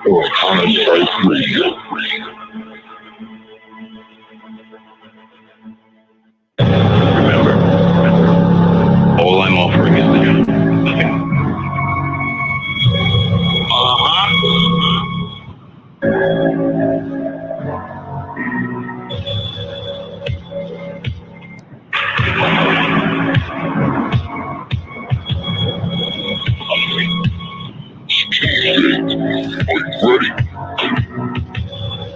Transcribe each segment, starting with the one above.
On-site radio. Remember, all I'm offering is the truth. Nothing. Ready?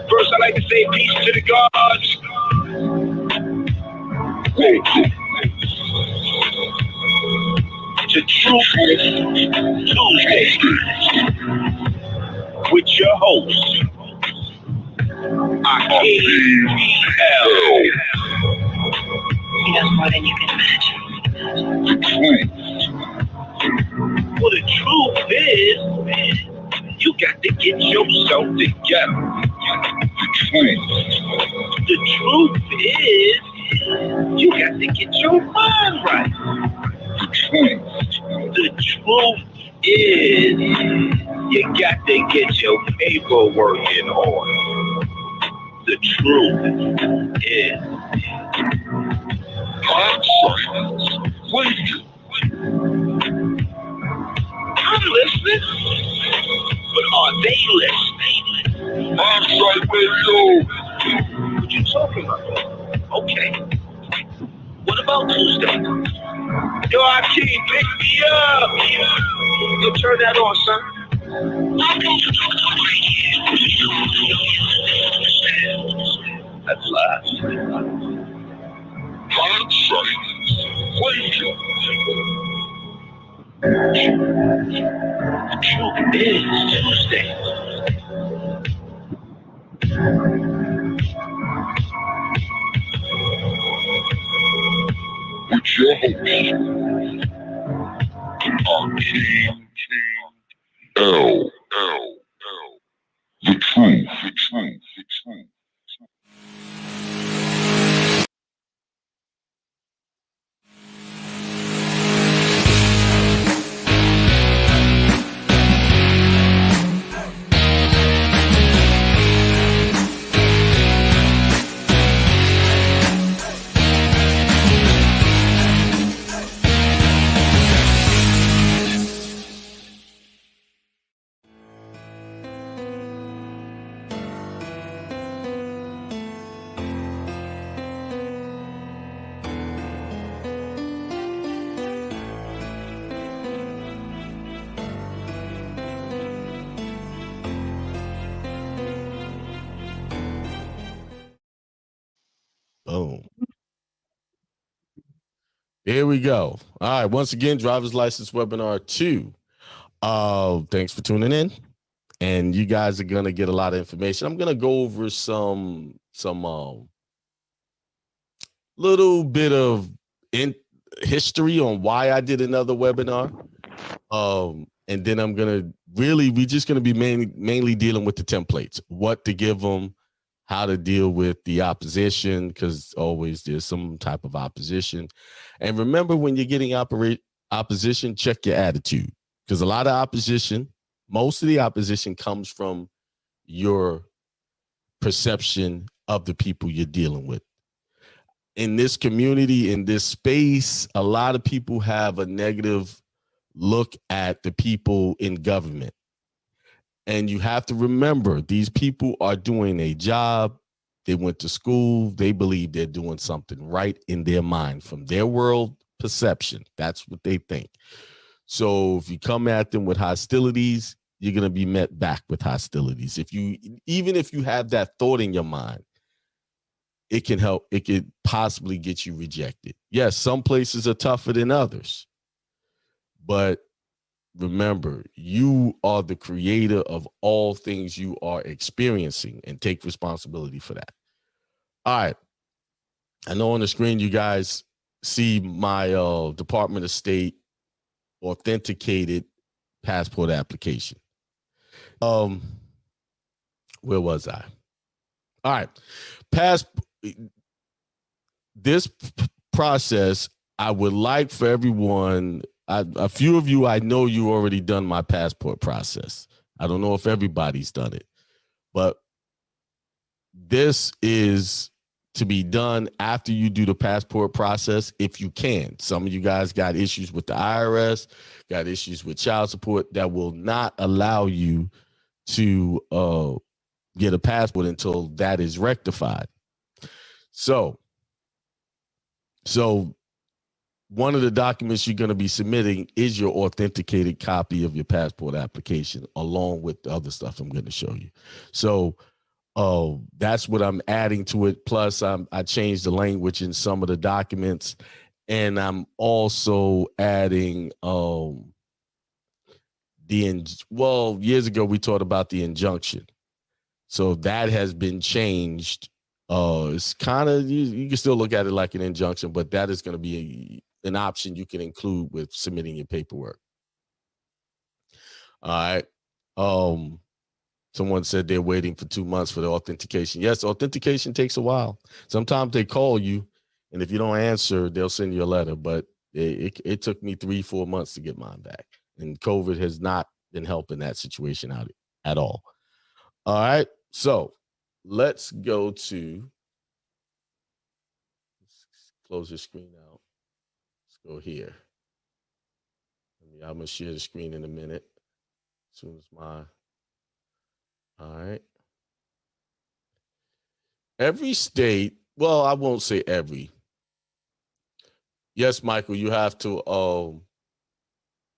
First, I'd like to say peace to the gods. Welcome to Truth Tuesday with your host, Akiem. He knows more than you can imagine. Well, the truth is, you got to get yourself together. The truth is, you got to get your mind right. The truth is, you got to get your paperwork in order. The truth is, I'm listening, but are they listening? On-site radio. What you talking about? Okay. What about Tuesday? Yo, Akiem, pick me up. Yo, turn that on, son. That's live. On-site radio. Truth is Tuesday. With your host, Akiem. L. The truth. Boom. Here we go. All right. Once again, driver's license webinar 2. Thanks for tuning in. And you guys are gonna get a lot of information. I'm gonna go over some little bit of history on why I did another webinar. And then I'm gonna we're just gonna be mainly dealing with the templates, what to give them, how to deal with the opposition, because always there's some type of opposition. And remember, when you're getting opposition, check your attitude, because a lot of opposition, most of the opposition comes from your perception of the people you're dealing with. In this community, in this space, a lot of people have a negative look at the people in government. And you have to remember, these people are doing a job. They went to school. They believe they're doing something right in their mind from their world perception. That's what they think. So if you come at them with hostilities, you're going to be met back with hostilities. Even if you have that thought in your mind, it can help. It could possibly get you rejected. Yes, some places are tougher than others, but remember, you are the creator of all things you are experiencing, and take responsibility for that. All right. I know on the screen you guys see my Department of State authenticated passport application. Where was I? All right. This process, I would like for everyone, a few of you, I know you already done my passport process. I don't know if everybody's done it, but this is to be done after you do the passport process, if you can. Some of you guys got issues with the IRS, got issues with child support that will not allow you to get a passport until that is rectified. So one of the documents you're going to be submitting is your authenticated copy of your passport application, along with the other stuff I'm going to show you. So that's what I'm adding to it. Plus, I changed the language in some of the documents, and I'm also adding years ago we talked about the injunction, so that has been changed. It's kind of you can still look at it like an injunction, but that is going to be an option you can include with submitting your paperwork. All right. Someone said they're waiting for 2 months for the authentication. Yes, authentication takes a while. Sometimes they call you, and if you don't answer, they'll send you a letter. But it took me 3-4 months to get mine back. And COVID has not been helping that situation out at all. All right, so let's go to, close the screen out. Let's go here. I'm going to share the screen in a minute. As soon as all right. Every state, well, I won't say every. Yes, Michael, you have to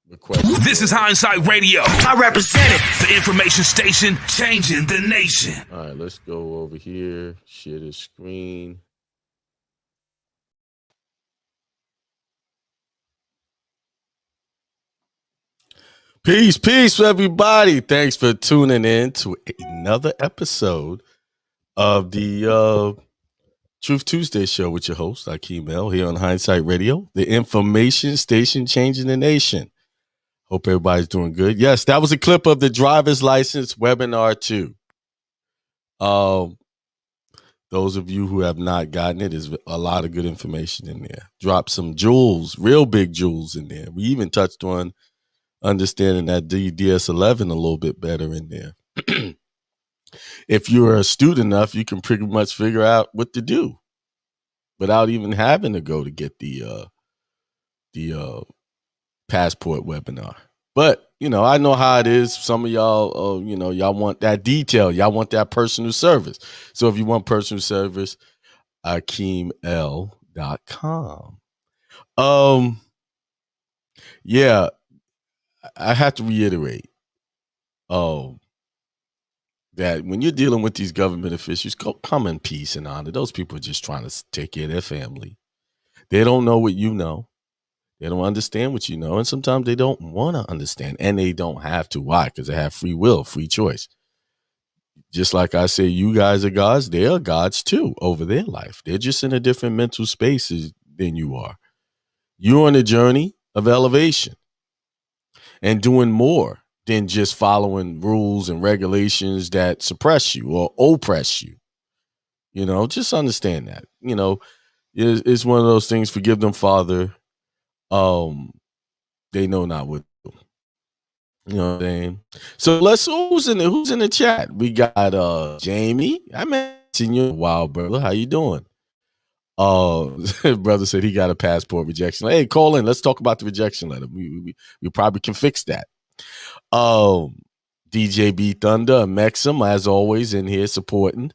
request. This is Hindsight Radio. I represent it. The information station changing the nation. All right, let's go over here, share the screen. Peace, everybody. Thanks for tuning in to another episode of the Truth Tuesday show with your host, Akiem here on Hindsight Radio, the information station changing the nation. Hope everybody's doing good. Yes, that was a clip of the driver's license webinar too. Those of you who have not gotten it, is a lot of good information in there. Drop some jewels, real big jewels in there. We even touched on understanding that DS11 a little bit better in there. If you're a student enough, you can pretty much figure out what to do without even having to go to get the passport webinar. But, I know how it is. Some of y'all, y'all want that detail. Y'all want that personal service. So if you want personal service, AkiemL.com. Yeah, I have to reiterate that when you're dealing with these government officials, come in peace and honor. Those people are just trying to take care of their family. They don't know what you know. They don't understand what you know. And sometimes they don't want to understand. And they don't have to. Why? Because they have free will, free choice. Just like I say, you guys are gods. They are gods too over their life. They're just in a different mental space than you are. You're on a journey of elevation and doing more than just following rules and regulations that suppress you or oppress you. Just understand that. It's one of those things. Forgive them, Father. They know not what to do. You know what I'm saying? So who's in the chat? We got Jamie. I mentioned you, Wild Brother. How you doing? Brother said he got a passport rejection. Hey, call in. Let's talk about the rejection letter. We probably can fix that. DJ B Thunder, Maxim, as always, in here supporting.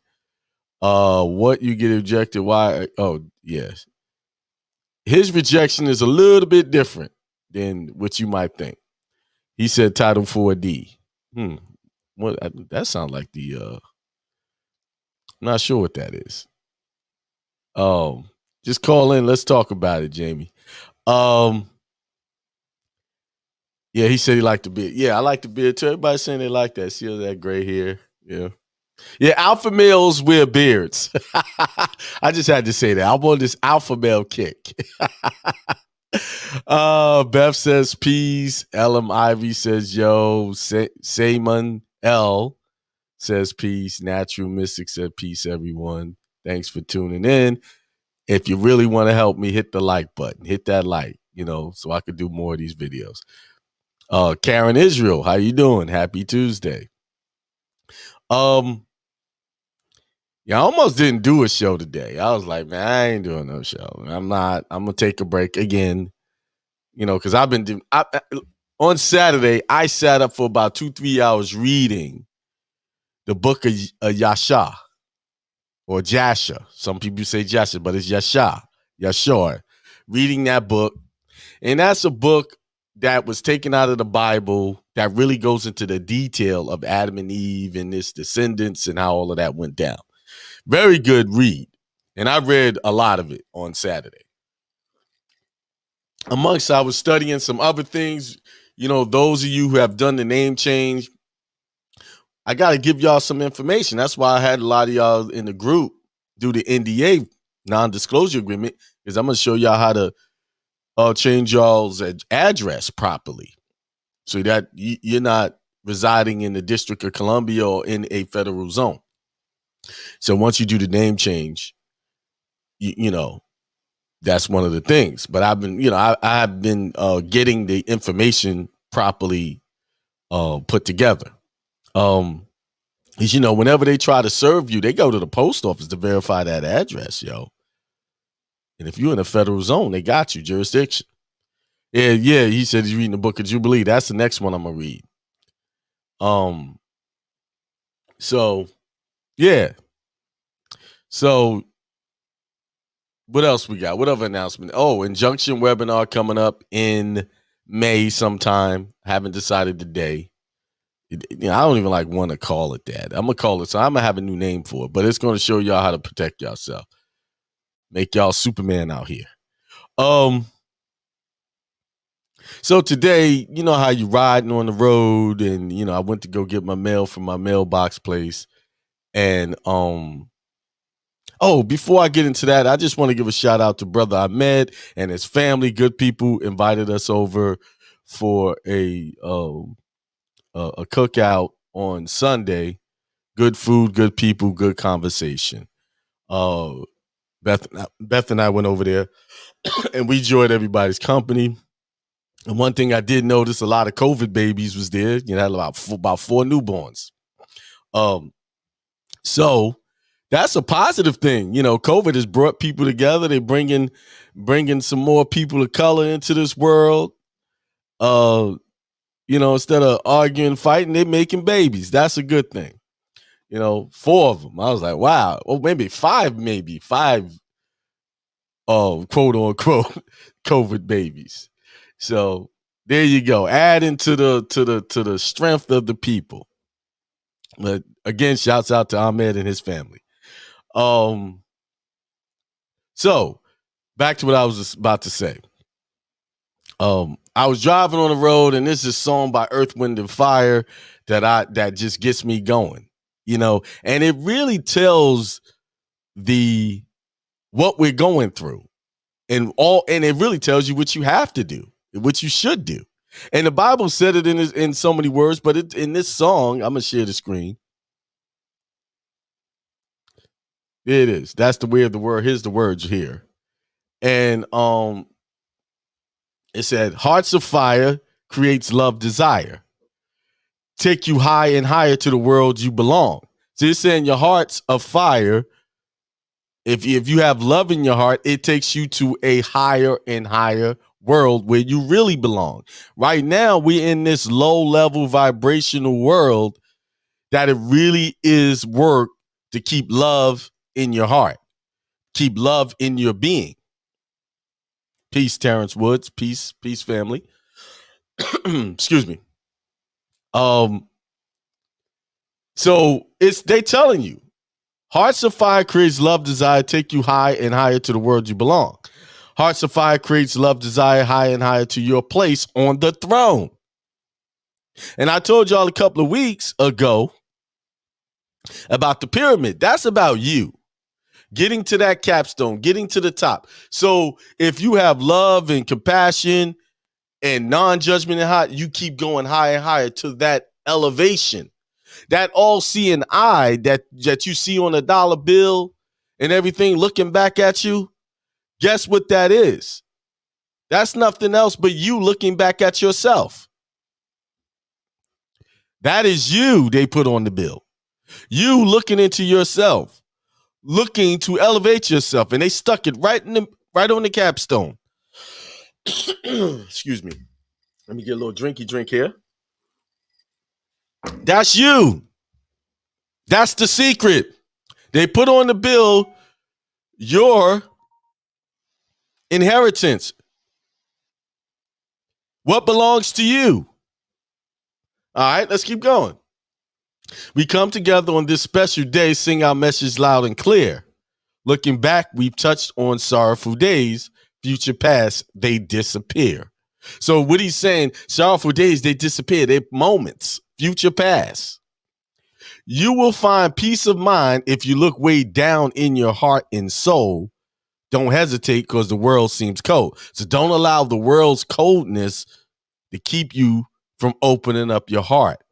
What you get rejected? Why? Oh, yes. His rejection is a little bit different than what you might think. He said Title 4D. What? That sounds like I'm not sure what that is. Just call in. Let's talk about it, Jamie. Yeah, he said he liked the beard. Yeah, I like the beard too. Everybody's saying they like that. See that gray hair? Yeah. Yeah, alpha males wear beards. I just had to say that. I'm on this alpha male kick. Beth says peace. LM Ivy says yo. Simon L says peace. Natural Mystic said peace, everyone. Thanks for tuning in. If you really want to help me, hit the like button. Hit that like, so I could do more of these videos. Karen Israel, how you doing? Happy Tuesday. Yeah, I almost didn't do a show today. I was like, man, I ain't doing no show. I'm gonna take a break again, because I've been doing. On Saturday, I sat up for about 2-3 hours reading the book of Yasha or Jasha. Some people say Jasha, but it's Yashar. Reading that book, and that's a book that was taken out of the Bible that really goes into the detail of Adam and Eve and its descendants and how all of that went down. Very good read. And I read a lot of it on Saturday. Amongst, I was studying some other things. Those of you who have done the name change, I got to give y'all some information. That's why I had a lot of y'all in the group do the NDA, non-disclosure agreement, because I'm going to show y'all how to change y'all's address properly so that you're not residing in the District of Columbia or in a federal zone. So once you do the name change, that's one of the things. But I've been, I've been getting the information properly put together. Because, whenever they try to serve you, they go to the post office to verify that address, yo. And if you're in a federal zone, they got you, jurisdiction. Yeah, he said he's reading the book of Jubilee. That's the next one I'm gonna read. So, yeah. So, what else we got? What other announcement? Oh, injunction webinar coming up in May sometime. Haven't decided the day. I don't even want to call it that. I'm gonna call it. So I'm gonna have a new name for it, but it's gonna show y'all how to protect yourself. Make y'all Superman out here. So today, you know how you riding on the road, and I went to go get my mail from my mailbox place, and before I get into that, I just want to give a shout out to Brother Ahmed and his family. Good people invited us over for a cookout on Sunday. Good food, good people, good conversation. Beth and I went over there, and we enjoyed everybody's company. And one thing I did notice, a lot of COVID babies was there. Had about 4 newborns. So that's a positive thing. COVID has brought people together. They're bringing some more people of color into this world. Instead of arguing, fighting, they're making babies. That's a good thing. 4 of them. I was like, wow. Well, maybe 5, quote unquote COVID babies. So there you go. Adding to the strength of the people. But again, shouts out to Ahmed and his family. So back to what I was about to say. I was driving on the road, and this is a song by Earth, Wind, and Fire that just gets me going. And it really tells what we're going through, and it really tells you what you have to do, what you should do. And the Bible said it in so many words, but in this song, I'm gonna share the screen. There it is. That's the way of the word. Here's the words here. And it said, hearts of fire creates love desire. Take you high and higher to the world you belong. So it's saying your hearts of fire, if you have love in your heart, it takes you to a higher and higher world where you really belong. Right now, we're in this low-level vibrational world that it really is work to keep love in your heart. Keep love in your being. Peace, Terrence Woods. Peace, family. Excuse me. So they telling you, hearts of fire creates love desire, take you high and higher to the world you belong. Hearts of fire creates love desire, high and higher to your place on the throne. And I told y'all a couple of weeks ago about the pyramid. That's about you. Getting to that capstone, getting to the top. So if you have love and compassion and non-judgment and high, you keep going higher and higher to that elevation. That all-seeing eye that you see on a dollar bill and everything looking back at you, guess what that is? That's nothing else but you looking back at yourself. That is you they put on the bill. You looking into yourself, looking to elevate yourself, and they stuck it right on the capstone. Excuse me. Let me get a little drinky drink here. That's you. That's the secret. They put on the bill your inheritance. What belongs to you? All right, let's keep going. We come together on this special day, sing our message loud and clear. Looking back, we've touched on sorrowful days, future past, they disappear. So what he's saying, sorrowful days, they disappear. They're moments, future past. You will find peace of mind if you look way down in your heart and soul. Don't hesitate because the world seems cold. So don't allow the world's coldness to keep you from opening up your heart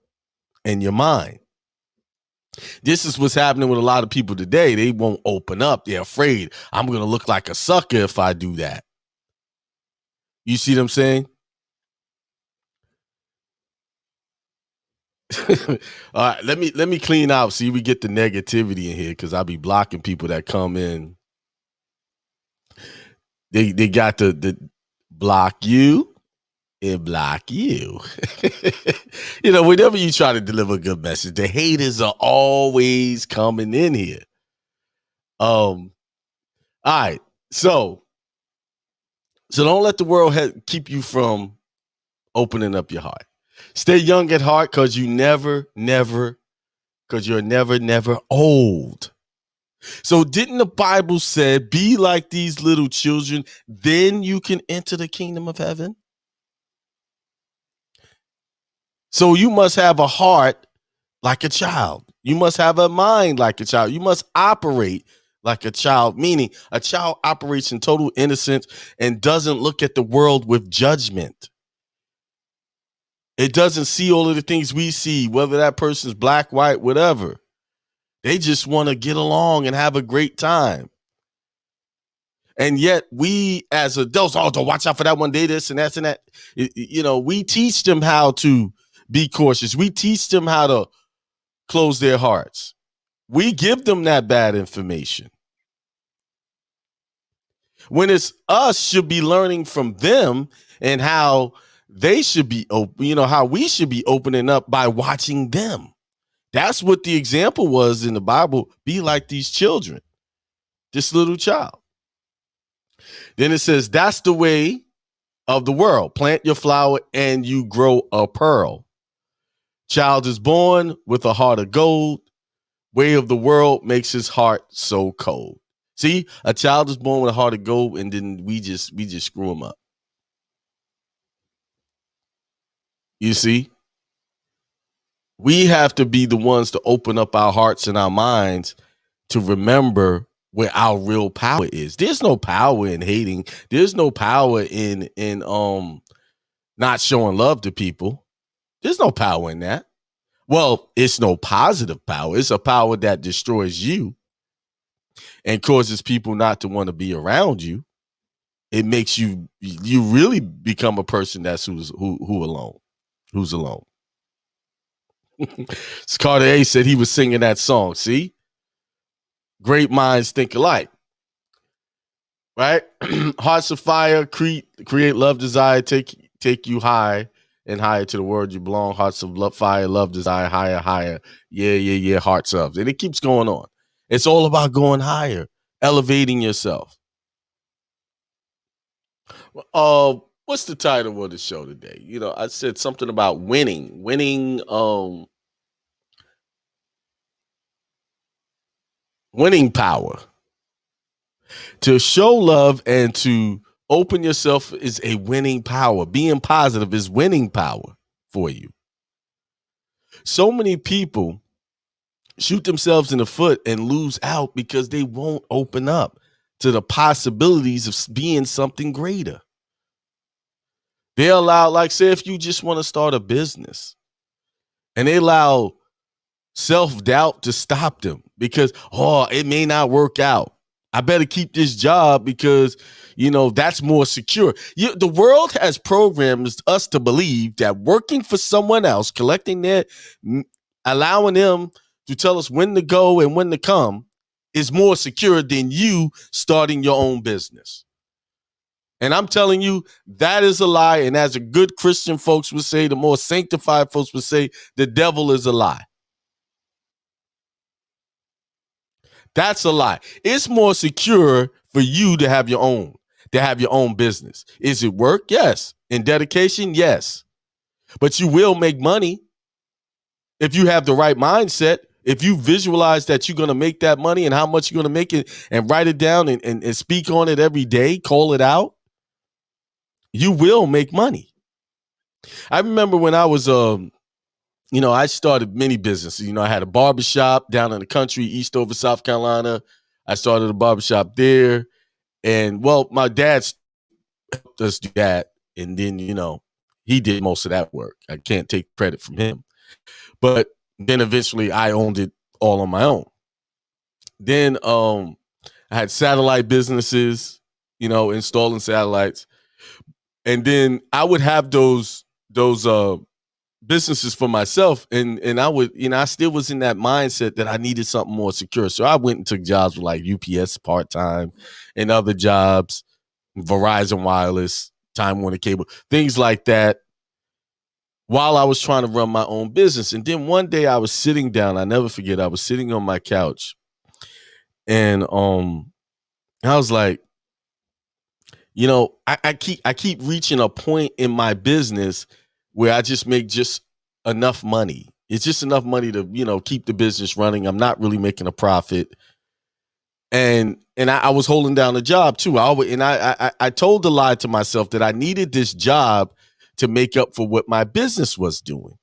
and your mind. This is what's happening with a lot of people today. They won't open up. They're afraid. I'm going to look like a sucker if I do that. You see what I'm saying? All right, let me clean out. See, we get the negativity in here because I'll be blocking people that come in. They got the block you and block you. Whenever you try to deliver a good message, the haters are always coming in here. All right, so don't let the world keep you from opening up your heart. Stay young at heart because you're never old. So didn't the Bible say, be like these little children, then you can enter the kingdom of heaven? So you must have a heart like a child. You must have a mind like a child. You must operate like a child, meaning a child operates in total innocence and doesn't look at the world with judgment. It doesn't see all of the things we see, whether that person's black, white, whatever. They just want to get along and have a great time. And yet we as adults, don't watch out for that one day, this and that and that. We teach them how to be cautious. We teach them how to close their hearts. We give them that bad information. When it's us should be learning from them and how they should be open, how we should be opening up by watching them. That's what the example was in the Bible. Be like these children, this little child. Then it says, that's the way of the world. Plant your flower and you grow a pearl. Child is born with a heart of gold. Way of the world makes his heart so cold. See, a child is born with a heart of gold, and then we just screw him up. You see? We have to be the ones to open up our hearts and our minds to remember where our real power is. There's no power in hating. There's no power in not showing love to people. There's no power in that. Well, it's no positive power. It's a power that destroys you and causes people not to want to be around you. It makes you really become a person that's who's alone. Carter A said he was singing that song. See? Great minds think alike. Right? Hearts of fire, create love, desire, take you high and higher to the world you belong. Hearts of love, fire, love, desire, higher. Yeah. Hearts of. And it keeps going on. It's all about going higher, elevating yourself. What's the title of the show today? I said something about winning, winning power. To show love and to open yourself is a winning power. Being positive is winning power for you. So many people shoot themselves in the foot and lose out because they won't open up to the possibilities of being something greater. They allow, like, say, if you just want to start a business and they allow self-doubt to stop them because, it may not work out. I better keep this job because, that's more secure. The world has programmed us to believe that working for someone else, allowing them to tell us when to go and when to come is more secure than you starting your own business. And I'm telling you, that is a lie. And as a good Christian folks would say, the more sanctified folks would say, the devil is a lie. That's a lie. It's more secure for you to have your own business. Is it work? Yes. And dedication? Yes. But you will make money if you have the right mindset. If you visualize that you're going to make that money and how much you're going to make it and write it down and speak on it every day, call it out, you will make money. I remember when I was, I started many businesses. I had a barbershop down in the country, Eastover, South Carolina. I started a barbershop there. And, my dad helped us do that. And then, he did most of that work. I can't take credit from him. But then eventually I owned it all on my own. Then I had satellite businesses, installing satellites. And then I would have those businesses for myself. And I would, I still was in that mindset that I needed something more secure. So I went and took jobs with like UPS part-time and other jobs, Verizon Wireless, Time Warner Cable, things like that, while I was trying to run my own business. And then one day I was sitting down, I never forget, I was sitting on my couch and I was like, I keep reaching a point in my business where I just make just enough money. It's just enough money to, keep the business running. I'm not really making a profit. And I was holding down a job too. I told the lie to myself that I needed this job to make up for what my business was doing.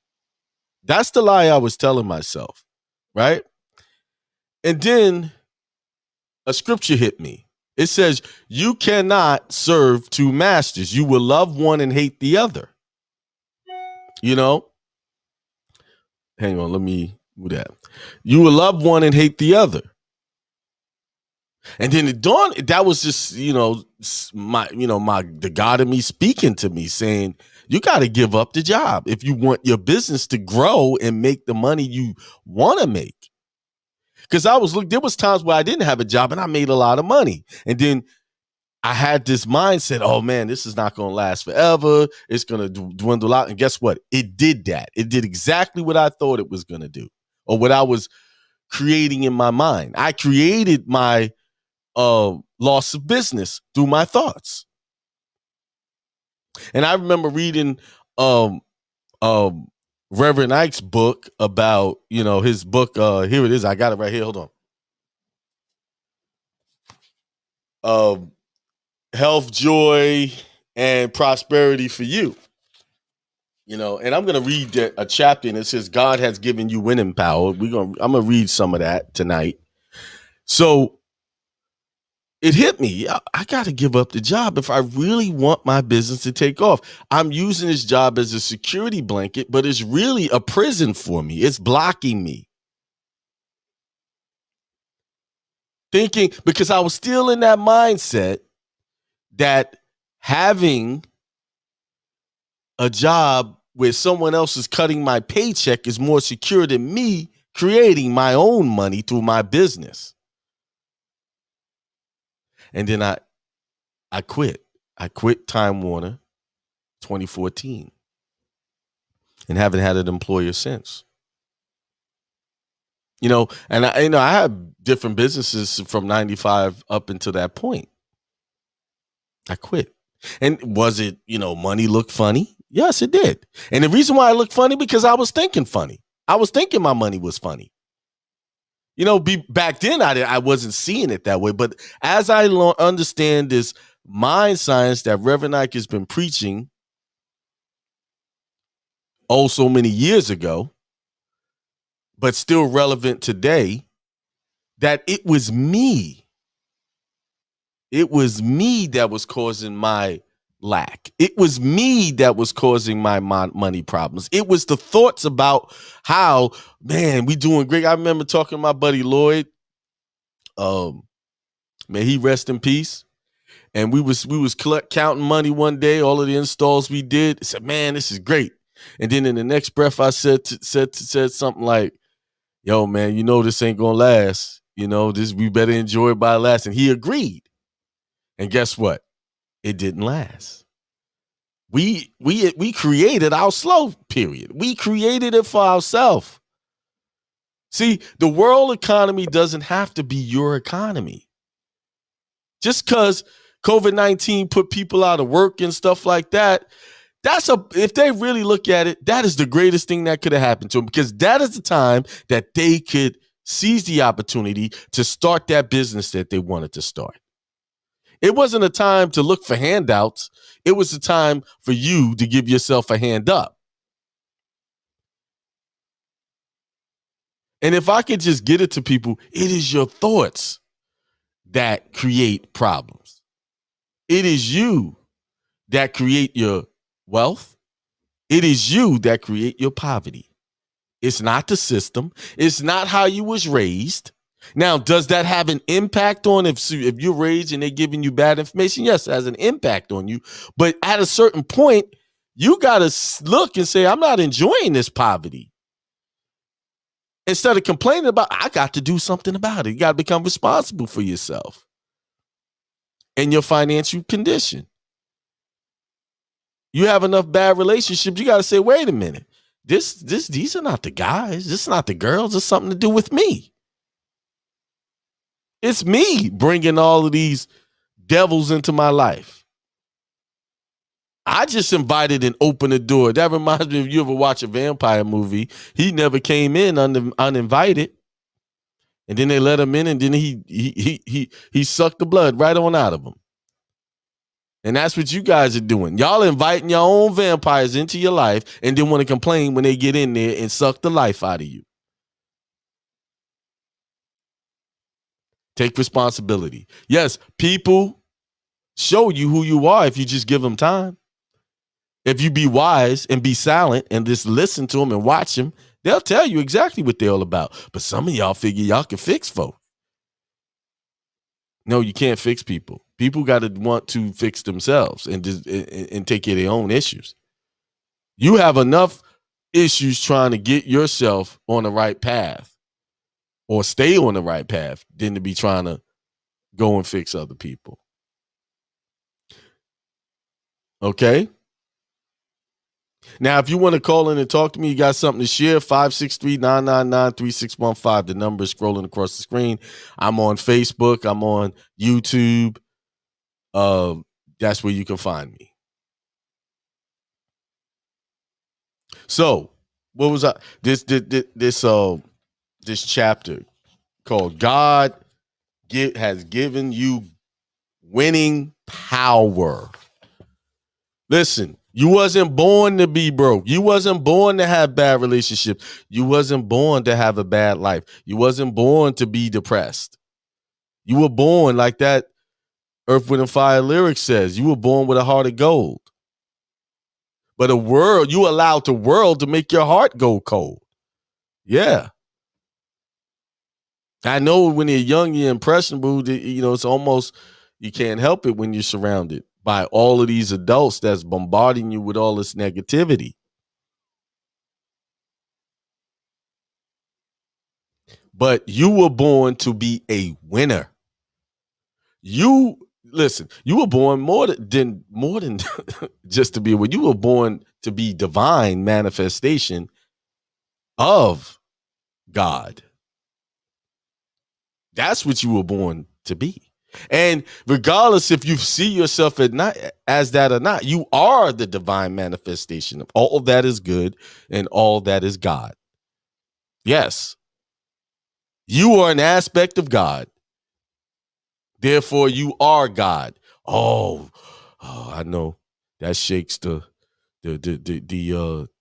That's the lie I was telling myself, right? And then a scripture hit me. It says, you cannot serve two masters. You will love one and hate the other. Hang on, let me do that. You will love one and hate the other. And then it dawned, that was just, the God in me speaking to me saying, you got to give up the job if you want your business to grow and make the money you want to make. Because there was times where I didn't have a job and I made a lot of money. And then I had this mindset, oh man, this is not going to last forever. It's going to dwindle out. And guess what? It did that. It did exactly what I thought it was going to do, or what I was creating in my mind. I created my loss of business through my thoughts. And I remember reading Reverend Ike's book about, his book. Here it is. I got it right here. Hold on. Health, Joy, and Prosperity for You. And I'm going to read a chapter, and it says, God has given you winning power. I'm going to read some of that tonight. So it hit me. I got to give up the job if I really want my business to take off. I'm using this job as a security blanket, but it's really a prison for me. It's blocking me. Thinking, because I was still in that mindset that having a job where someone else is cutting my paycheck is more secure than me creating my own money through my business. And then I quit. I quit Time Warner 2014 and haven't had an employer since. And I had different businesses from 95 up until that point. I quit. And was it, money looked funny? Yes, it did. And the reason why it looked funny, because I was thinking funny. I was thinking my money was funny. Back then I wasn't seeing it that way. But as I understand this mind science that Reverend Ike has been preaching so many years ago, but still relevant today, that it was me. It was me that was causing my lack. It was me that was causing my money problems. It was the thoughts about how, man, we doing great. I remember talking to my buddy Lloyd May he rest in peace. And we was counting money one day, all of the installs we did. I said, man, this is great. And then in the next breath, I said something like, yo, man, you know this ain't gonna last. You know, this we better enjoy it by last. And he agreed. And guess what? It didn't last. We created our slow period. We created it for ourselves. See, the world economy doesn't have to be your economy. Just because COVID-19 put people out of work and stuff like that, if they really look at it, that is the greatest thing that could have happened to them, because that is the time that they could seize the opportunity to start that business that they wanted to start. It wasn't a time to look for handouts. It was a time for you to give yourself a hand up. And if I could just get it to people, it is your thoughts that create problems. It is you that create your wealth. It is you that create your poverty. It's not the system. It's not how you was raised. Now, does that have an impact on if you're raised and they're giving you bad information? Yes, it has an impact on you. But at a certain point, you got to look and say, I'm not enjoying this poverty. Instead of complaining about, I got to do something about it. You got to become responsible for yourself and your financial condition. You have enough bad relationships, you got to say, wait a minute. These are not the guys. This is not the girls. It's something to do with me. It's me bringing all of these devils into my life. I just invited and opened the door. That reminds me, if you ever watch a vampire movie, he never came in uninvited. And then they let him in, and then he sucked the blood right on out of him. And that's what you guys are doing. Y'all inviting your own vampires into your life and then want to complain when they get in there and suck the life out of you. Take responsibility. Yes, people show you who you are if you just give them time. If you be wise and be silent and just listen to them and watch them, they'll tell you exactly what they're all about. But some of y'all figure y'all can fix folk. No, you can't fix people. People got to want to fix themselves and take care of their own issues. You have enough issues trying to get yourself on the right path or stay on the right path than to be trying to go and fix other people. Okay? Now, if you want to call in and talk to me, you got something to share, 563-999-3615. The number is scrolling across the screen. I'm on Facebook. I'm on YouTube. That's where you can find me. So, what was this chapter called God has given you winning power. Listen, you wasn't born to be broke. You wasn't born to have bad relationships. You wasn't born to have a bad life. You wasn't born to be depressed. You were born like that Earth, Wind, and Fire lyric says. You were born with a heart of gold. But you allowed the world to make your heart go cold. Yeah. I know when you're young, you're impressionable. It's almost, you can't help it when you're surrounded by all of these adults that's bombarding you with all this negativity. But you were born to be a winner. You were born more than just to be a winner. You were born to be divine manifestation of God. That's what you were born to be. And regardless if you see yourself as that or not, you are the divine manifestation of all that is good and all that is God. Yes. You are an aspect of God. Therefore, you are God. Oh, I know that shakes the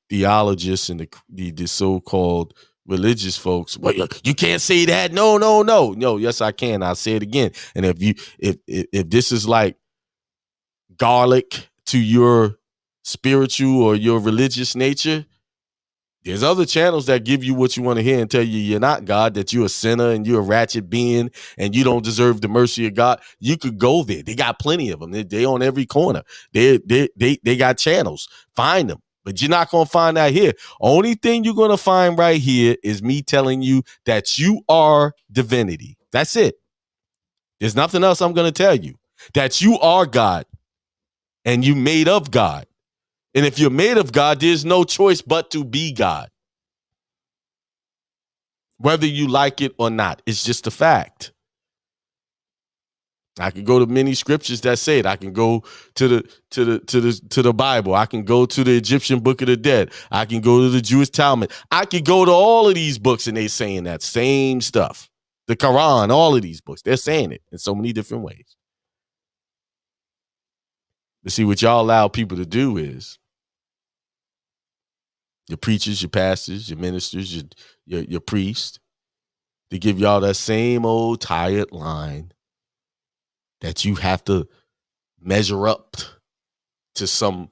theologists and the so-called religious folks. Well, you can't say that. No. Yes, I can. I'll say it again. And if this is like garlic to your spiritual or your religious nature, There's other channels that give you what you want to hear and tell you you're not God, that you're a sinner and you're a ratchet being and you don't deserve the mercy of God. You could go there. They got plenty of them. They on every corner. They got channels. Find them. But you're not going to find that here. Only thing you're going to find right here is me telling you that you are divinity. That's it. There's nothing else I'm going to tell you. That you are God and you made of God. And if you're made of God, there's no choice but to be God. Whether you like it or not, it's just a fact. I can go to many scriptures that say it. I can go to the Bible. I can go to the Egyptian Book of the Dead. I can go to the Jewish Talmud. I can go to all of these books and they're saying that same stuff. The Quran, all of these books, they're saying it in so many different ways. But see, what y'all allow people to do is your preachers, your pastors, your ministers, your priests, they give y'all that same old tired line that you have to measure up to some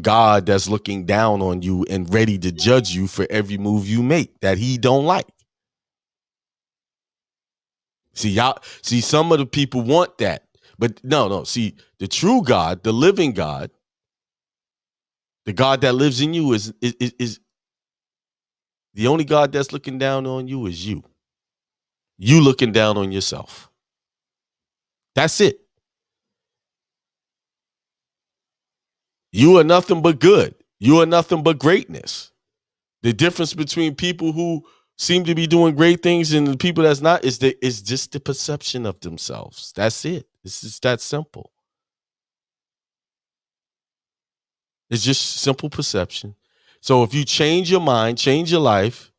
God that's looking down on you and ready to judge you for every move you make that he don't like. See, some of the people want that. But no. See, the true God, the living God, the God that lives in you is the only God that's looking down on you is you. You looking down on yourself. That's it. You are nothing but good. You are nothing but greatness. The difference between people who seem to be doing great things and the people that's not is just the perception of themselves. That's it. It's just that simple. It's just simple perception. So if you change your mind, change your life.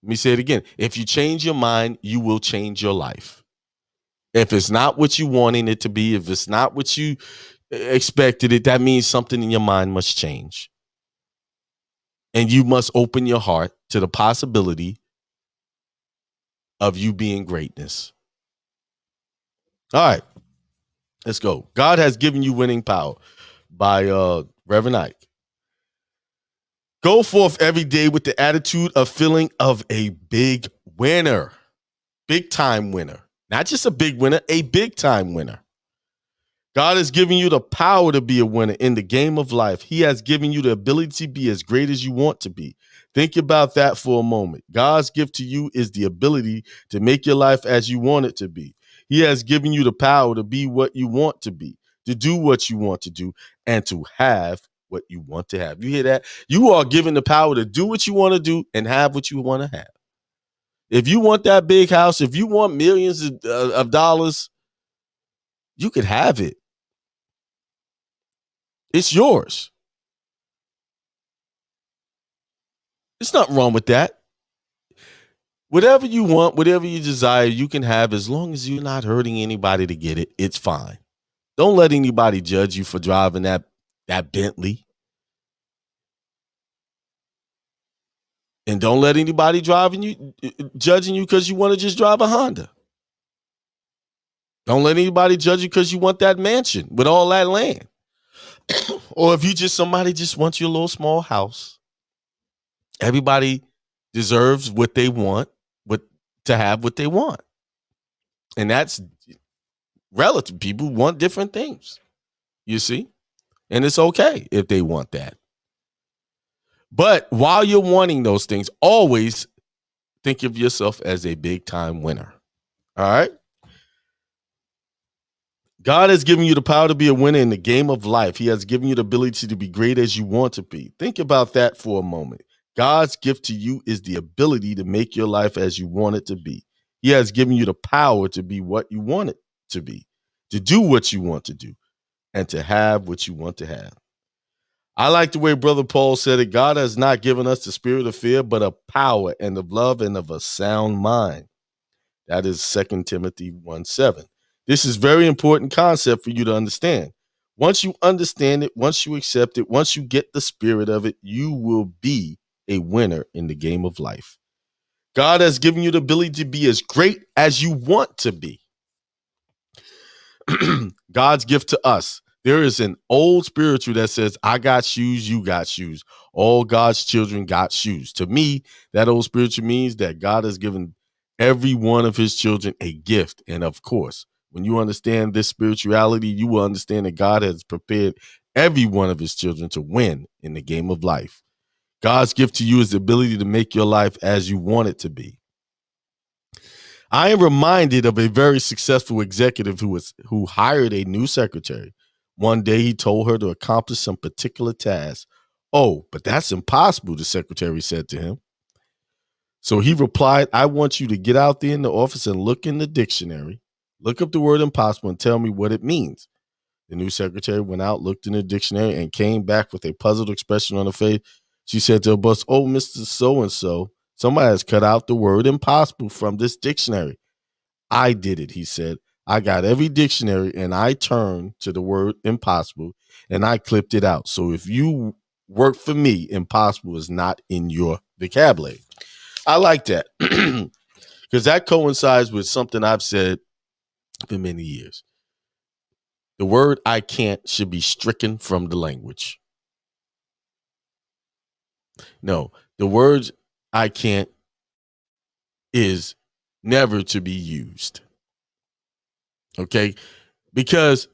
Let me say it again. If you change your mind, you will change your life. If it's not what you wanted it to be, if it's not what you expected it, that means something in your mind must change. And you must open your heart to the possibility of you being greatness. All right, let's go. God has given you winning power by Reverend Ike. Go forth every day with the attitude of feeling of a big winner, big time winner, not just a big winner, a big time winner. God has given you the power to be a winner in the game of life. He has given you the ability to be as great as you want to be. Think about that for a moment. God's gift to you is the ability to make your life as you want it to be. He has given you the power to be what you want to be, to do what you want to do, and to have what you want to have. You hear that? You are given the power to do what you want to do and have what you want to have. If you want that big house, if you want millions of dollars, you could have it. It's yours. There's nothing wrong with that. Whatever you want, whatever you desire, you can have as long as you're not hurting anybody to get it. It's fine. Don't let anybody judge you for driving that Bentley. And don't let anybody judging you because you want to just drive a Honda. Don't let anybody judge you because you want that mansion with all that land. Or if somebody just wants your little small house. Everybody deserves what they want, to have what they want. And that's relative. People want different things, you see? And it's okay if they want that. But while you're wanting those things, always think of yourself as a big time winner. All right? God has given you the power to be a winner in the game of life. He has given you the ability to be great as you want to be. Think about that for a moment. God's gift to you is the ability to make your life as you want it to be. He has given you the power to be what you want it to be, to do what you want to do, and to have what you want to have. I like the way Brother Paul said it. God has not given us the spirit of fear, but of power and of love and of a sound mind. That is 2 Timothy 1:7. This is a very important concept for you to understand. Once you understand it, once you accept it, once you get the spirit of it, you will be a winner in the game of life. God has given you the ability to be as great as you want to be. God's gift to us, There is an old spiritual that says, I got shoes, you got shoes. All God's children got shoes. To me, that old spiritual means that God has given every one of his children a gift. And of course, when you understand this spirituality, you will understand that God has prepared every one of his children to win in the game of life. God's gift to you is the ability to make your life as you want it to be. I am reminded of a very successful executive who hired a new secretary. One day he told her to accomplish some particular task. Oh, but that's impossible, the secretary said to him. So he replied, I want you to get out there in the office and look in the dictionary, look up the word impossible and tell me what it means. The new secretary went out, looked in the dictionary, and came back with a puzzled expression on her face. She said to her boss, oh, Mr. So-and-so, somebody has cut out the word impossible from this dictionary. I did it, he said. I got every dictionary and I turned to the word impossible and I clipped it out. So if you work for me, impossible is not in your vocabulary. I like that because that coincides with something I've said for many years. The word I can't should be stricken from the language. No, the words I can't is never to be used. Okay? Because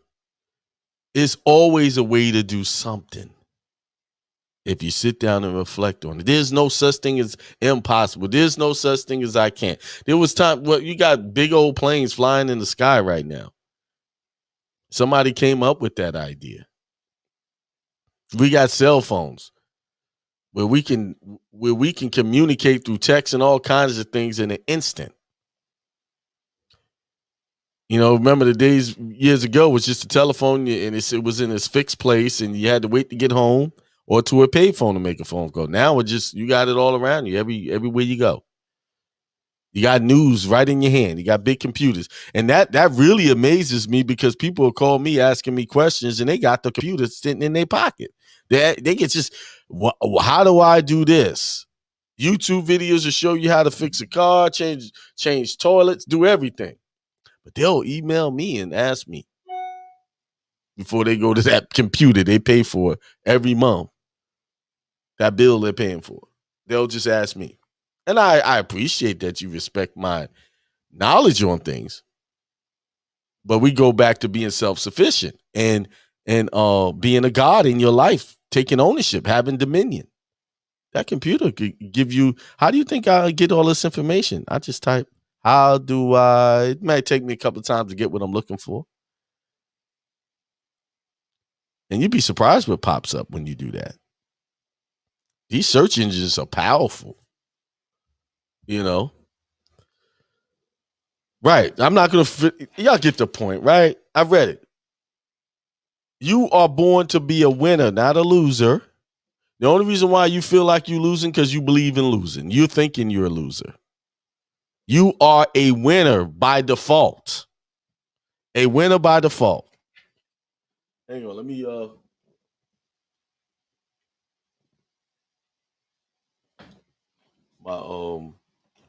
it's always a way to do something. If you sit down and reflect on it, there's no such thing as impossible. There's no such thing as I can't. There was time, well, you got big old planes flying in the sky right now. Somebody came up with that idea. We got cell phones where we can communicate through text and all kinds of things in an instant. You know, remember the days years ago was just a telephone and it was in its fixed place and you had to wait to get home or to a payphone to make a phone call. Now it's just, you got it all around you everywhere you go. You got news right in your hand. You got big computers. And that really amazes me because people will call me asking me questions and they got the computer sitting in their pocket. They get just, how do I do this? YouTube videos will show you how to fix a car, change toilets, do everything. But they'll email me and ask me before they go to that computer they pay for every month, that bill they're paying for. They'll just ask me. And I appreciate that you respect my knowledge on things. But we go back to being self-sufficient and being a God in your life, taking ownership, having dominion. That computer could give you, how do you think I get all this information? I just type, it might take me a couple of times to get what I'm looking for. And you'd be surprised what pops up when you do that. These search engines are powerful. You know? Right. I'm not going to, y'all get the point, right? I read it. You are born to be a winner, not a loser. The only reason why you feel like you're losing because you believe in losing. You're thinking you're a loser. You are a winner by default. A winner by default. Hang on, let me my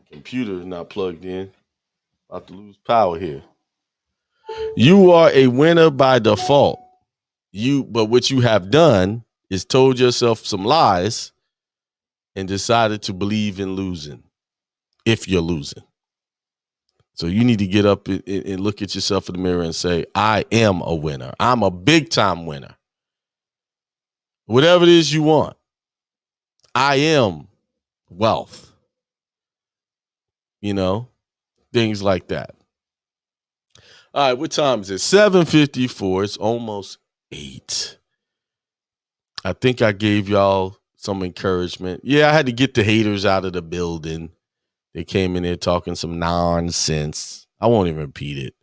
computer is not plugged in. About to lose power here. You are a winner by default. But what you have done is told yourself some lies and decided to believe in losing if you're losing. So you need to get up and look at yourself in the mirror and say, I am a winner. I'm a big time winner. Whatever it is you want. I am wealth. You know, things like that. All right, what time is it? 7:54. It's almost 8. I think I gave y'all some encouragement. Yeah, I had to get the haters out of the building. They came in there talking some nonsense. I won't even repeat it.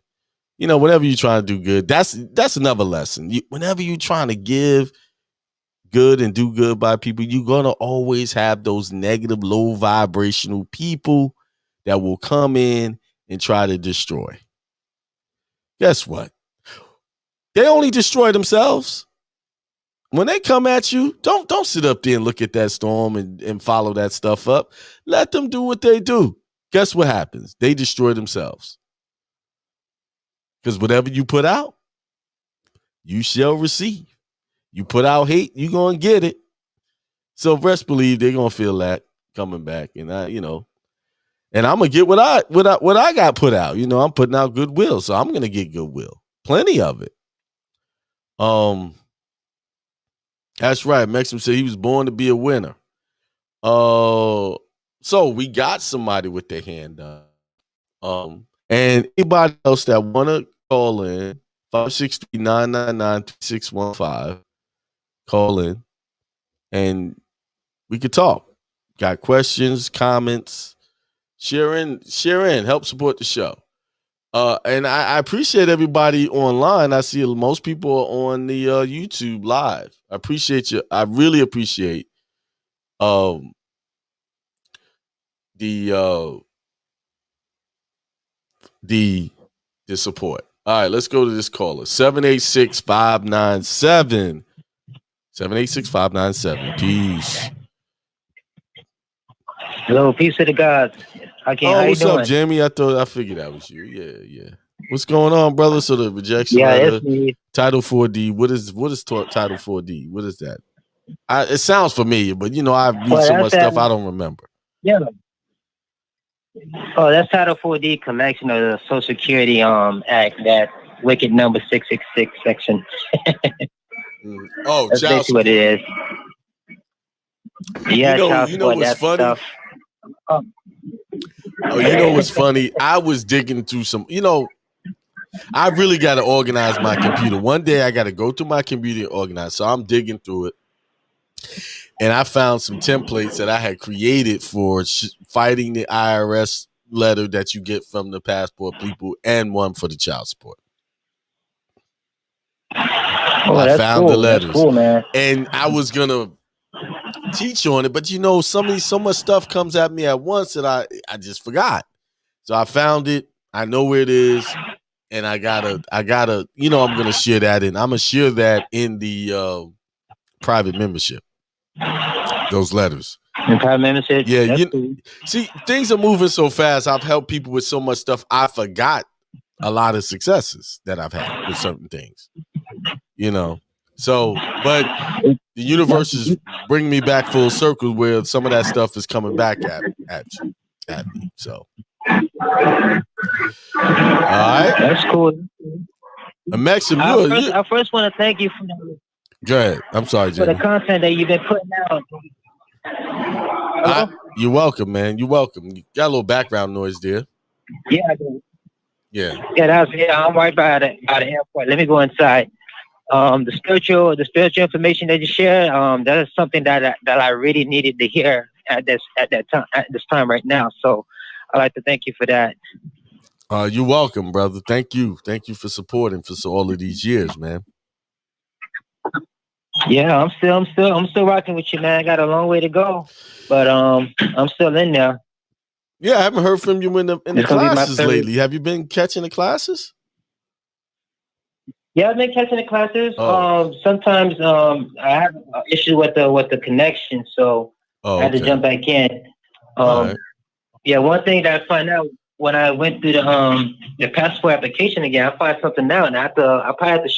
You know, whenever you're trying to do good, that's another lesson. Whenever you're trying to give good and do good by people, you're going to always have those negative, low vibrational people that will come in and try to destroy. Guess what? They only destroy themselves. When they come at you, don't sit up there and look at that storm and follow that stuff up. Let them do what they do. Guess what happens? They destroy themselves. Because whatever you put out, you shall receive. You put out hate, you gonna get it. So rest believe they're gonna feel that coming back, and and I'm gonna get what I got put out. I'm putting out goodwill, so I'm gonna get goodwill, plenty of it. That's right. Maxim said he was born to be a winner. So we got somebody with their hand up. And anybody else that wanna call in, 563-999-3615, call in and we could talk. Got questions, comments, share in, help support the show. And I appreciate everybody online. I see most people are on the YouTube live. I appreciate you. I really appreciate the support. All right, let's go to this caller. 786-597. 786-597. Peace. Hello, peace to the gods. Akiem, how you what's doing? up, Jamie? I figured that was you. Yeah. What's going on, brother? So the rejection Yeah, letter, it's me. Title 4D. What is Title 4D? What is that? It sounds familiar, but I read so much stuff I don't remember. Yeah. Oh, that's Title 4D collection of the Social Security Act, that wicked number 666 section. Oh, that's child basically support. what it is. Yeah, child support, what's that funny? stuff. Oh, what's funny? I was digging through some, I really got to organize my computer. One day I got to go through my computer and organize. So I'm digging through it. And I found some templates that I had created for fighting the IRS letter that you get from the passport people and one for the child support. Oh, I found cool. the letters. That's cool, man. And I was going to teach on it, but so much stuff comes at me at once that I just forgot. So I found it. I know where it is. And I gotta, I'm gonna share that in. I'm gonna share that in the private membership. Those letters. In private membership. Yeah, cool. See, things are moving so fast. I've helped people with so much stuff. I forgot a lot of successes that I've had with certain things. So, but the universe is bringing me back full circle where some of that stuff is coming back at me. So. All right. That's cool. Maxim, I first want to thank you for go ahead. I'm sorry, Jamie. For the content that you've been putting out. You're welcome, man. You're welcome. You got a little background noise there. Yeah, I do. Yeah. I'm right by the airport. Let me go inside. The spiritual information that you shared, that is something that I really needed to hear at this time right now. So I'd like to thank you for that. You're welcome, brother. Thank you for supporting for all of these years, man. Yeah, I'm still rocking with you, man. I got a long way to go, but I'm still in there. Yeah, I haven't heard from you in the classes lately. Have you been catching the classes? Yeah, I've been catching the classes. Sometimes I have issues with the connection, so I had to jump back in. Right. Yeah, one thing that I find out when I went through the passport application again, I find something now, and I probably have to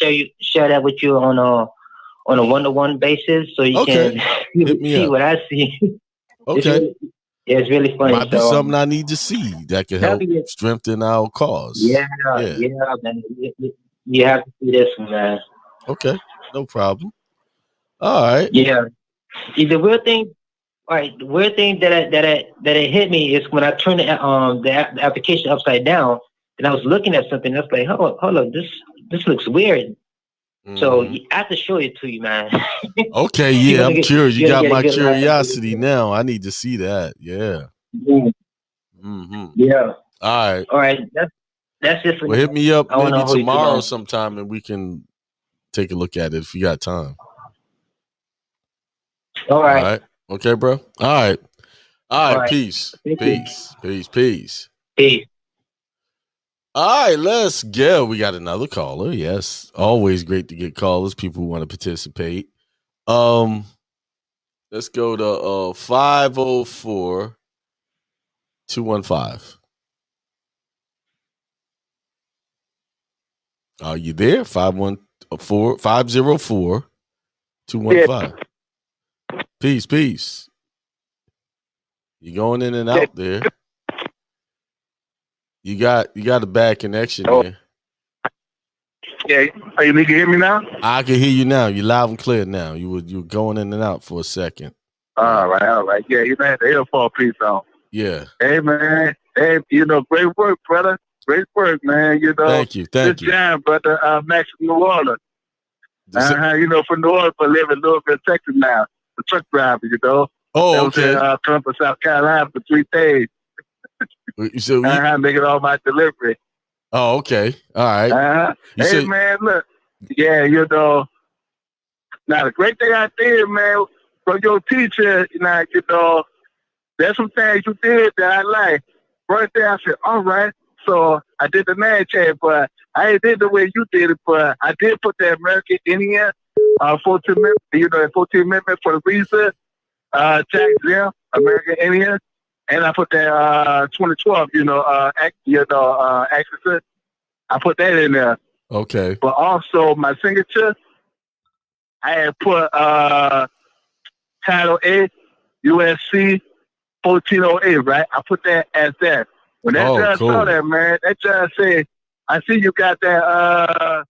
share that with you on a one-to-one basis, so you can see what I see. Okay. It's really funny. Might be something I need to see that could help strengthen our cause. Yeah, man. You have to see this one, man. Okay, no problem. All right. Yeah. See, the weird thing that it hit me is when I turned the application upside down, and I was looking at something. I was like, hold on, this looks weird. Mm-hmm. So I have to show it to you, man. Okay, yeah, I'm curious. You got my curiosity now. I need to see that. Yeah. Mm-hmm. Yeah. All right. That's just. Well, hit me up maybe tomorrow sometime, and we can take a look at it if you got time. All right. Okay, bro. All right. Peace. Peace. All right, let's go. We got another caller. Yes, always great to get callers. People who want to participate. Let's go to 504-215. Are you there? 504-215. Peace. You going in and out there. You got a bad connection there. Yeah, you can hear me now? I can hear you now. You're loud and clear now. You were going in and out for a second. All right. Yeah, you had the earphone piece on. Yeah. Hey, man. Hey, great work, brother. Great work, man. Thank you. Good job, brother. Max from New Orleans. From New Orleans, but live in Louisville, Texas now. The truck driver, Oh, okay. I was in Columbus, South Carolina for 3 days. So making all my delivery. Oh, okay. All right. Hey, man, look. Yeah, now the great thing I did, man, from your teacher, there's some things you did that I like. Right there, I said, all right. So I did the man chain, but I ain't did the way you did it, but I did put the American Indian 14 Amendment, 14 Amendment for the visa, tax exempt, American Indian, and I put that 2012, access. I put that in there. Okay. But also my signature, I had put Title 8, USC 1408, right? I put that as that. When that judge saw that, man, that judge said, I see you got that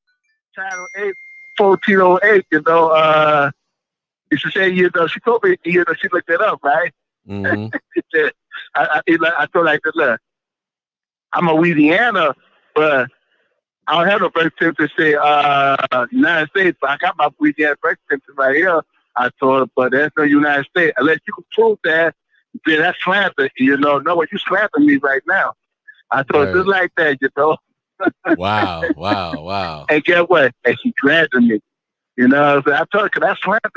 Title 8, 1408, you should say, she told me, she looked it up, right? Mm-hmm. I told her, look, I'm a Louisiana, but I don't have no birth certificate to say United States, but I got my Louisiana birth certificate right here. I told her, but that's no United States. Unless you can prove that, then that's slander. No, what you slandering me right now. I told her just like that, Wow. And guess what? And she granted me. So I told her, 'cause that's slander,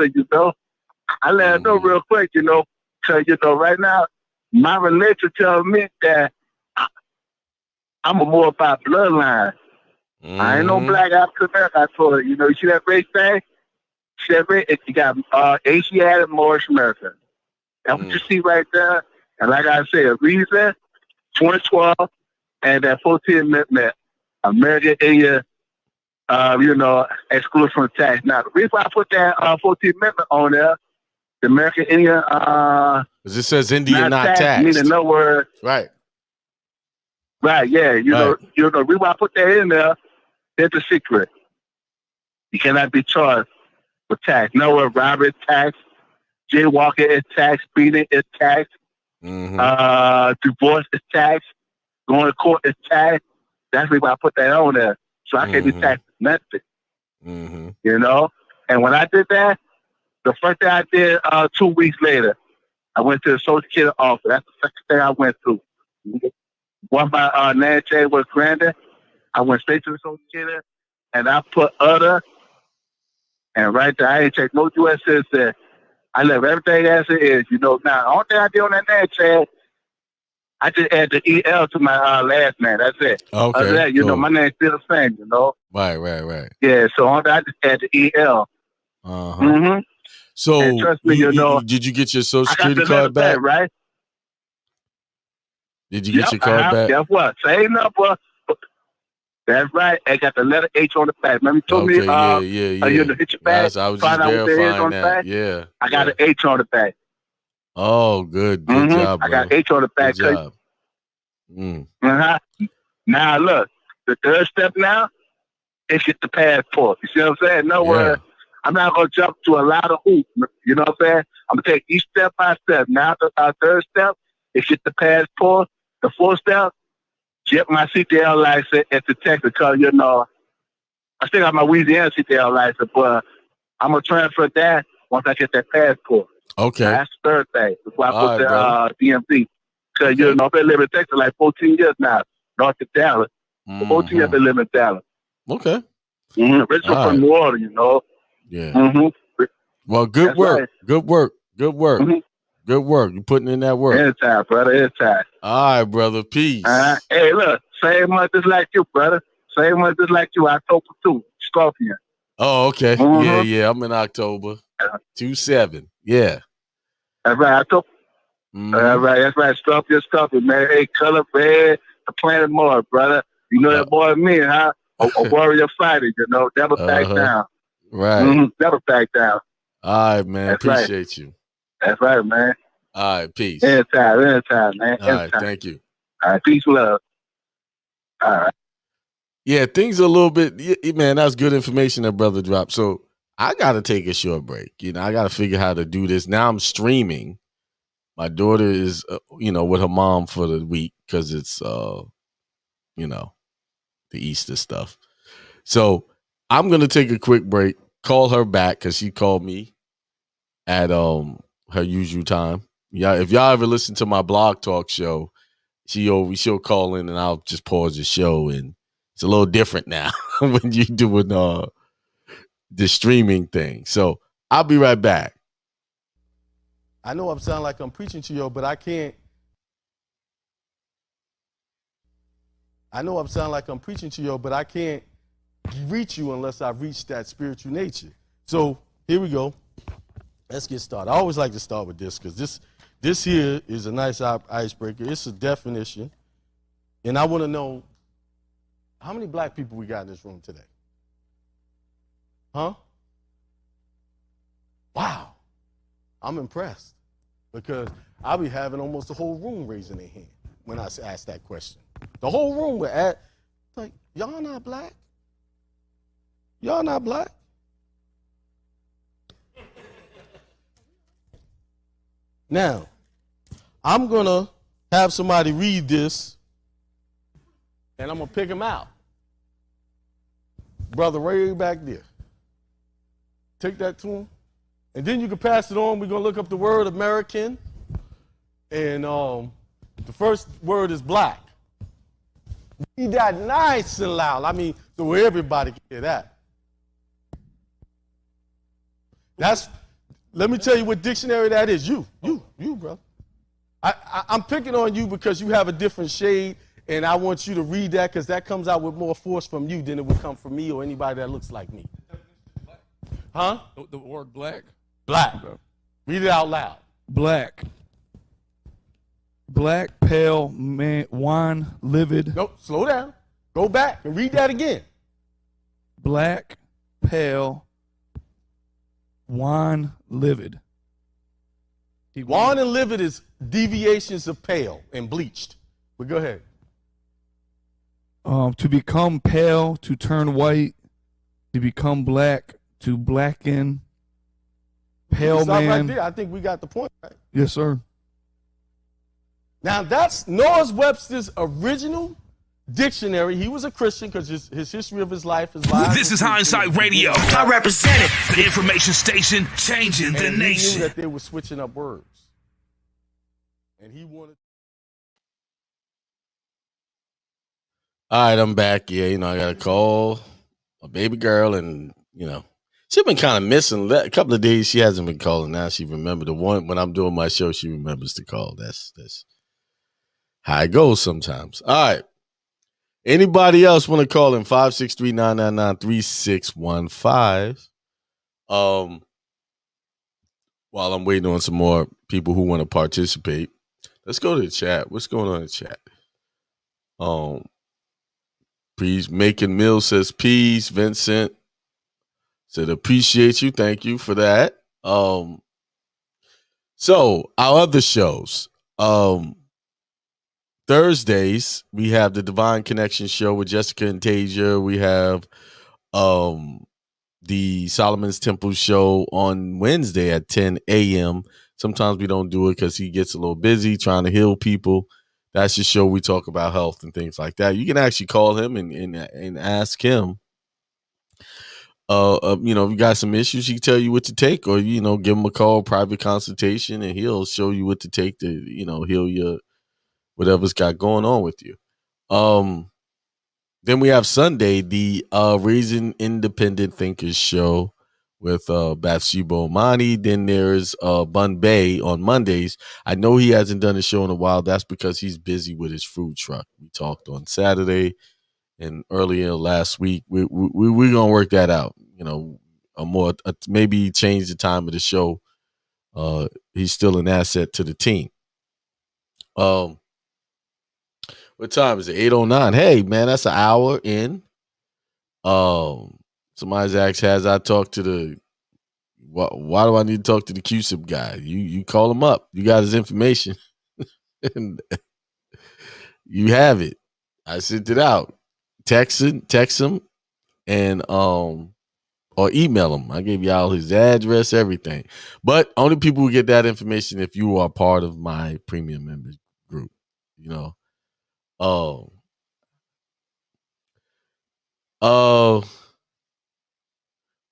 I let her know real quick, because, right now, my religion tells me that I'm more about bloodline. I ain't no black African American. I told her, you see that race thing? See that race? You got Asiatic, Moorish American. That's what you see right there. And like I said, reason 2012 and that 14th Amendment, American Indian, exclusion from tax. Now, the reason why I put that 14th Amendment on there, the American Indian, because it says Indian not taxed. Meaning no word. Right. Right. Yeah. The reason why I put that in there. Here's the secret. You cannot be charged with tax. Nowhere robbery is tax, jaywalking is tax, speeding is tax, divorce is tax, going to court is tax. That's why I put that on there. So I can't be taxed nothing. And when I did that, the first thing I did 2 weeks later, I went to the Social Security office. That's the second thing I went through. Once my name change was granted, I went straight to the Social Security, and I put other, and right there, I ain't checked no U.S. citizen. I left everything as it is, Now, the only thing I did on that name change, I just add the EL to my last name. That's it. Okay. Other than that, my name's still the same, Right. Yeah, so I just add the EL. So, and trust me, did you get your Social Security card back? Right? Did you get your card back? Guess what? Same number. That's right. I got the letter H on the back. Remember you told me, yeah. You hit your back. I was just verifying that. Yeah. I got an H on the back. Oh, good job, bro. I got H on the back. Good job. Now, look, the third step now is get the passport. You see what I'm saying? No, I'm not going to jump to a lot of hoops. You know what I'm saying? I'm going to take each step by step. Now, the third step is get the passport. The fourth step, get my CDL license at the Texas because, I still got my Louisiana CDL license, but I'm going to transfer that once I get that passport. Okay. Now, that's the third thing. That's why I put the DMV. Because, I've been living in Texas like 14 years now, north of Dallas. 14 years I've been living in Dallas. Okay. Richard from New Orleans, Yeah. Well, good work. Right. Good work. Good work. You putting in that work. Anytime, brother. Anytime. All right, brother. Peace. Hey, look. Same month just like you, brother. Same month just like you. October 2. Scorpion. Oh, okay. Yeah. I'm in October. 2/7. Yeah. That's right. October. That's right. Scorpion, man. Hey, color red. The planet Mars, brother. You know that boy me, huh? a warrior fighter, never back down. Right. Never back down. All right, man. That's Appreciate you. That's right, man. All right, peace. Anytime, man. All right, Anytime. thank you. All right, peace, love. All right. Yeah, things are a little bit, man, that's good information that brother dropped. So I got to take a short break. I got to figure how to do this. Now I'm streaming. My daughter is, with her mom for the week because it's, the Easter stuff. So I'm going to take a quick break, call her back because she called me at her usual time. Yeah, if y'all ever listen to my blog talk show, she'll call in and I'll just pause the show, and it's a little different now when you're doing the streaming thing. So I'll be right back. I know I sound like I'm preaching to you, but I can't. I know I sound like I'm preaching to you, but I can't reach you unless I reach that spiritual nature. So here we go. Let's get started. I always like to start with this because this here is a nice icebreaker. It's a definition. And I want to know how many black people we got in this room today? Huh? Wow. I'm impressed because I'll be having almost the whole room raising their hand when I ask that question. The whole room would ask, like, y'all not black? Y'all not black? Now, I'm going to have somebody read this, and I'm going to pick him out. Brother Ray back there. Take that to him. And then you can pass it on. We're going to look up the word American. And the first word is black. Read that nice and loud. I mean, so where everybody can hear that. Let me tell you what dictionary that is. You, bro. I'm picking on you because you have a different shade, and I want you to read that because that comes out with more force from you than it would come from me or anybody that looks like me. Huh? The word black? Black. Read it out loud. Black. Black, pale, wine, livid. Nope, slow down. Go back and read that again. Black, pale, wine, livid. Wine and livid is deviations of pale and bleached. But go ahead. To become pale, to turn white, to become black, to blacken. Pale man. Right there. I think we got the point, right? Yes, sir. Now, that's Noah Webster's original dictionary. He was a Christian because his history of his life is live. This is Hindsight Radio. I represent it. The information station changing the nation. He knew that they were switching up words. And he wanted. All right, I'm back. Yeah, I got to call a baby girl, and, she's been kind of missing. A couple of days she hasn't been calling. Now she remembered the one when I'm doing my show. She remembers to call. That's how it goes sometimes. All right. Anybody else want to call in 563-999-3615? While I'm waiting on some more people who want to participate, let's go to the chat. What's going on in the chat? Please, Making Mill says peace. Vincent said appreciate you. Thank you for that. So our other shows. Thursdays, we have the Divine Connection show with Jessica and Tasia. We have the Solomon's Temple show on Wednesday at 10 a.m. Sometimes we don't do it because he gets a little busy trying to heal people. That's the show we talk about health and things like that. You can actually call him and ask him. If you got some issues, he can tell you what to take, or give him a call, private consultation, and he'll show you what to take to heal your whatever's got going on with you. Then we have Sunday, the Raising Independent Thinkers show with Bathsheba Omani. Then there's Bun Bay on Mondays. I know he hasn't done a show in a while. That's because he's busy with his food truck. We talked on Saturday and earlier last week. We're gonna work that out. Maybe change the time of the show. He's still an asset to the team. What time is it? 8:09. Hey, man, that's an hour in. Somebody's asked, has I talked to the why do I need to talk to the QSIP guy? You call him up. You got his information. And you have it. I sent it out. Text him and or email him. I gave y'all his address, everything. But only people who get that information if you are part of my premium members group. You know.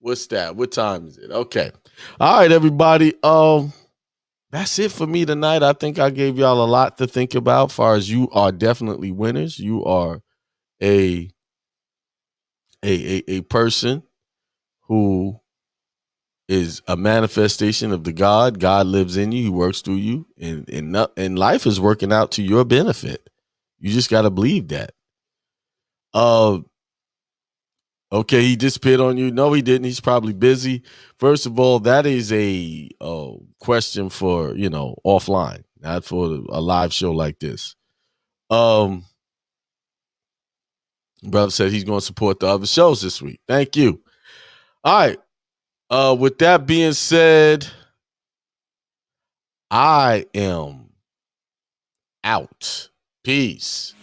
What's that? What time is it? Okay. All right, everybody. That's it for me tonight. I think I gave y'all a lot to think about. As far as you are definitely winners. You are a person who is a manifestation of the God. God lives in you. He works through you, and life is working out to your benefit. You just got to believe that. Okay, he disappeared on you. No, he didn't. He's probably busy. First of all, that is a question for offline, not for a live show like this. Brother said he's going to support the other shows this week. Thank you. All right. With that being said, I am out. Peace.